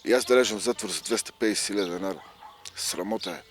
Јас да режам затвор за 250.000 денари. Срамота е.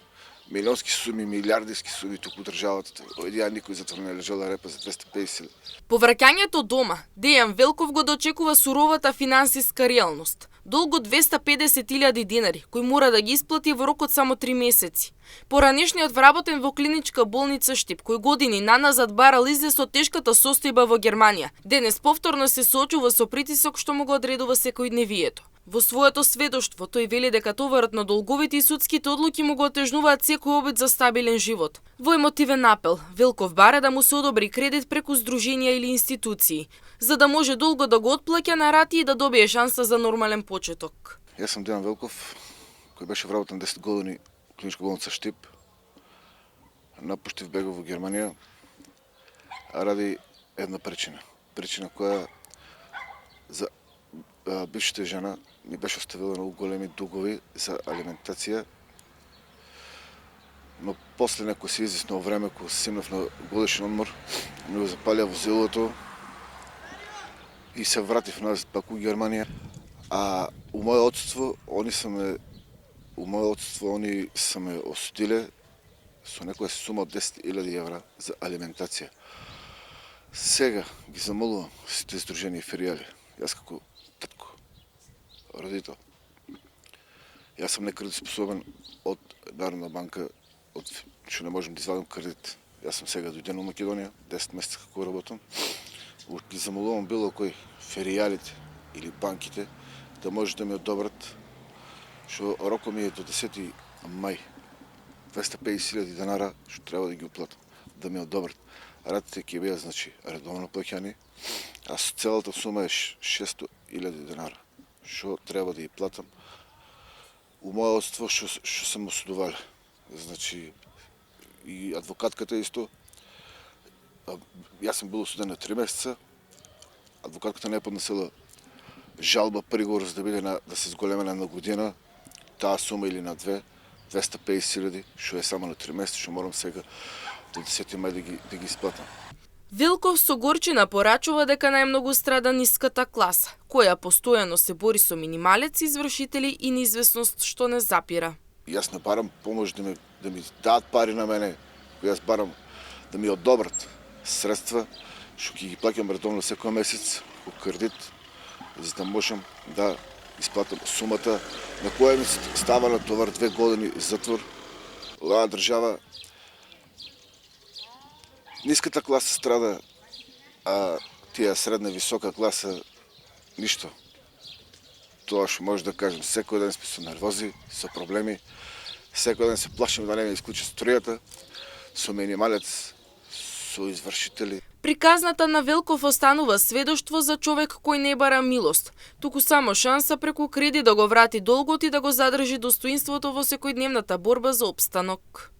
Милионски суми, милиардиски суми туку државата. Ја никој затвор не лежала репа за 250.000. По враќањето дома, Дејан Велков го дочекува суровата финансиска реалност. Долг од 250.000 денари, кој мора да ги исплати во рок од само 3 месеци. Поранешниот вработен во клиничка болница Штип, кој години наназад барал излез од тешката состојба во Германија, денес повторно се соочува со притисок што му го одредува секојдневието. Во своето сведоштво тој вели дека товарот на долговите и судските одлуки му го отежнуваат секој обид за стабилен живот. Во емотивен апел, Велков бара да му се одобри кредит преку здруженија или институции, за да може долго да го отплаќа на рати и да добие шанса за нормален почеток. Јас сум Дејан Велков, кој беше вработен 10 години во клиничка болница Штип. Напуштив бегав во Германија ради една причина. Причина која за бившата жена ми беше оставила многу големи дугови за алиментација, но после некој се известно време, кога симнав на годишен одмор, ми го запалија возилото и се вратив назад пак у Германија. А у моје отсутство они са ме осудиле со некоја сума од 10.000 евра за алиментација. Сега ги замолувам сите здружени филијали. Јас како татко, родител, јас сум некредитоспособен од Народна банка, што не можам да извадам кредит. Јас сум сега дојден во Македонија, 10 месеца како работам. Ги замолувам било кој филијалите или банките да може да ми одобрат, што рокот ми е до 10 мај, 250.000 денара што треба да ги уплатам, да ми одобрат. Ратите ќе бидат, значи, редовно плаќани, а целата сума е 600.000 денара, што треба да ги платам. У моје одство што сам осудувале. Значи, и адвокатката исто. Јас сум бил осуден на 3 месеца. Адвокатката не е поднесела жалба, приговор за да биде да се зголемена на година, таа сума или на 250.000, што е само на 3 месеца, што морам сега до 10 мај да ги исплатам. Велков со горчина порачува дека најмногу страда ниската класа, која постојано се бори со минималец, извршители и неизвестност што не запира. Јас не барам помош да ми дадат пари на мене, јас барам да ми одобрат средства, што ќе ги плаќам редовно секој месец по кредит, за да можам да исплатам сумата на која ми става на товар 2 години затвор. Оваа држава, ниската класа страда, а тие средна висока класа ништо. Тоа што може да кажем, секој ден сме со нервози, со проблеми, секој ден се плашим да не ми исклучи струјата, со минималец, со извршители. Приказната на Велков останува сведоштво за човек кој не бара милост, туку само шанса преку кредит да го врати долгот и да го задржи достоинството во секојдневната борба за опстанок.